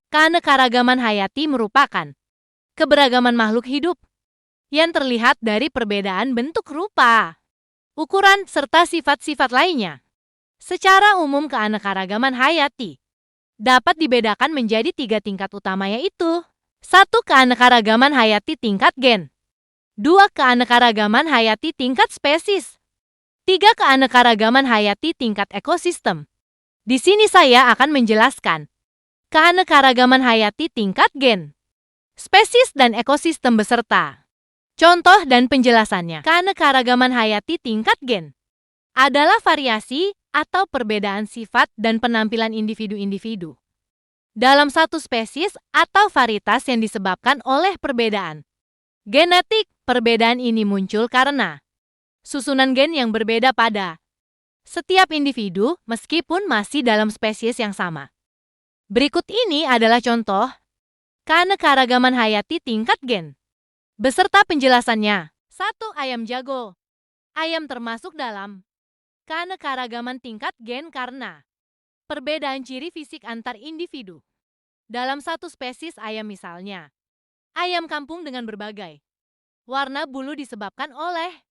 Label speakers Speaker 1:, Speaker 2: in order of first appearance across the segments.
Speaker 1: Keanekaragaman hayati merupakan keberagaman makhluk hidup yang terlihat dari perbedaan bentuk rupa, ukuran, serta sifat-sifat lainnya. Secara umum, keanekaragaman hayati dapat dibedakan menjadi 3 tingkat utama, yaitu 1. Keanekaragaman hayati tingkat gen, 2. Keanekaragaman hayati tingkat spesies, 3. Keanekaragaman hayati tingkat ekosistem. Di sini saya akan menjelaskan keanekaragaman hayati tingkat gen, spesies, dan ekosistem beserta contoh dan penjelasannya. Keanekaragaman hayati tingkat gen adalah variasi atau perbedaan sifat dan penampilan individu-individu dalam satu spesies atau varietas yang disebabkan oleh perbedaan genetik. Perbedaan ini muncul karena susunan gen yang berbeda pada setiap individu meskipun masih dalam spesies yang sama. Berikut ini adalah contoh keanekaragaman hayati tingkat gen beserta penjelasannya. 1. Ayam jago. Ayam termasuk dalam keanekaragaman tingkat gen karena perbedaan ciri fisik antar individu. Dalam satu spesies ayam, misalnya ayam kampung, dengan berbagai warna bulu disebabkan oleh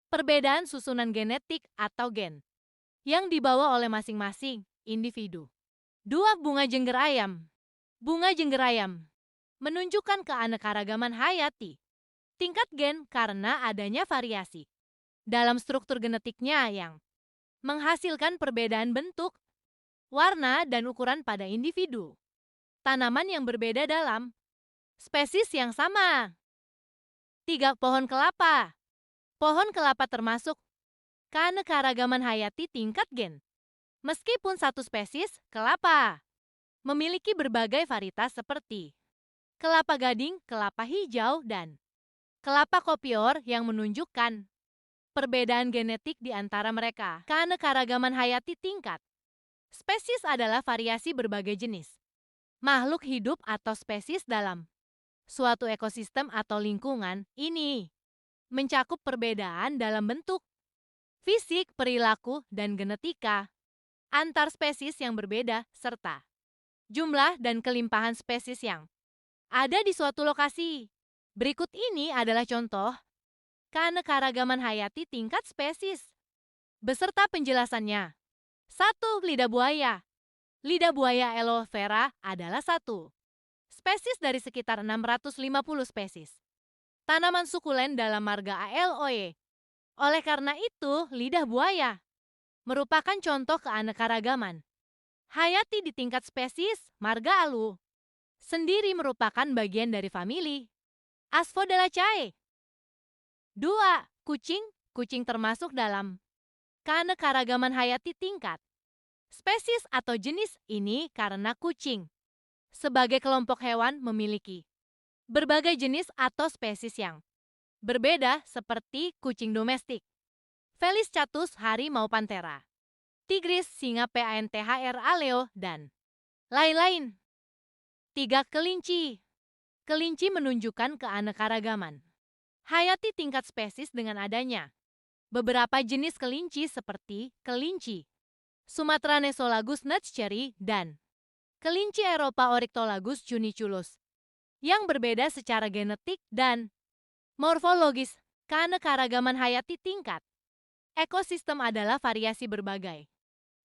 Speaker 1: perbedaan susunan genetik atau gen yang dibawa oleh masing-masing individu. 2. Bunga jengger ayam. Bunga jengger ayam menunjukkan keanekaragaman hayati tingkat gen karena adanya variasi dalam struktur genetiknya yang menghasilkan perbedaan bentuk, warna, dan ukuran pada individu tanaman yang berbeda dalam spesies yang sama. 3. Pohon kelapa. Pohon kelapa termasuk keanekaragaman hayati tingkat gen. Meskipun satu spesies kelapa memiliki berbagai varietas seperti kelapa gading, kelapa hijau, dan kelapa kopior yang menunjukkan perbedaan genetik di antara mereka. Keanekaragaman hayati tingkat spesies adalah variasi berbagai jenis makhluk hidup atau spesies dalam suatu ekosistem atau lingkungan. Ini mencakup perbedaan dalam bentuk, fisik, perilaku, dan genetika antar spesies yang berbeda, serta jumlah dan kelimpahan spesies yang ada di suatu lokasi. Berikut ini adalah contoh keanekaragaman hayati tingkat spesies beserta penjelasannya. 1. Lidah buaya. Lidah buaya aloe vera adalah satu spesies dari sekitar 650 spesies tanaman sukulen dalam marga Aloe. Oleh karena itu, lidah buaya merupakan contoh keanekaragaman hayati di tingkat spesies. Marga Aloe sendiri merupakan bagian dari famili Asphodelaceae. 2. Kucing. Kucing termasuk dalam keanekaragaman hayati tingkat spesies atau jenis ini karena kucing sebagai kelompok hewan memiliki berbagai jenis atau spesies yang berbeda seperti kucing domestik, Felis catus, harimau pantera, tigris, singa panther aleo, dan lain-lain. 3. Kelinci. Kelinci menunjukkan keanekaragaman hayati tingkat spesies dengan adanya beberapa jenis kelinci seperti kelinci Sumatera Nesolagus nutscheri dan kelinci Eropa Oryctolagus juniculus yang berbeda secara genetik dan morfologis. Keanekaragaman hayati tingkat ekosistem adalah variasi berbagai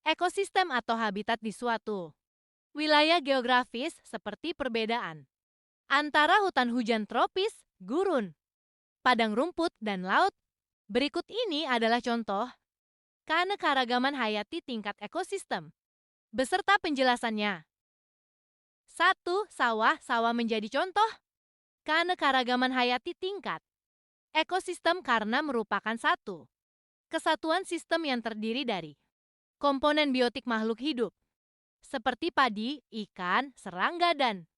Speaker 1: ekosistem atau habitat di suatu wilayah geografis, seperti perbedaan antara hutan hujan tropis, gurun, padang rumput, dan laut. Berikut ini adalah contoh keanekaragaman hayati tingkat ekosistem beserta penjelasannya. 1. Sawah. Sawah menjadi contoh keanekaragaman hayati tingkat ekosistem karena merupakan satu kesatuan sistem yang terdiri dari komponen biotik makhluk hidup seperti padi, ikan, serangga, dan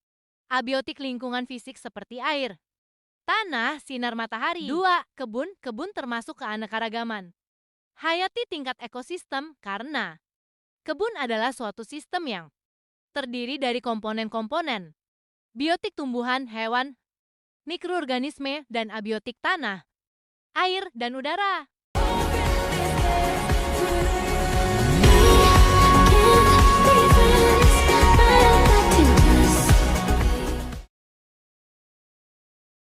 Speaker 1: abiotik lingkungan fisik seperti air, tanah, sinar matahari. 2. Kebun. Kebun termasuk keanekaragaman hayati tingkat ekosistem karena kebun adalah suatu sistem yang terdiri dari komponen-komponen biotik tumbuhan, hewan, mikroorganisme, dan abiotik tanah, air, dan udara.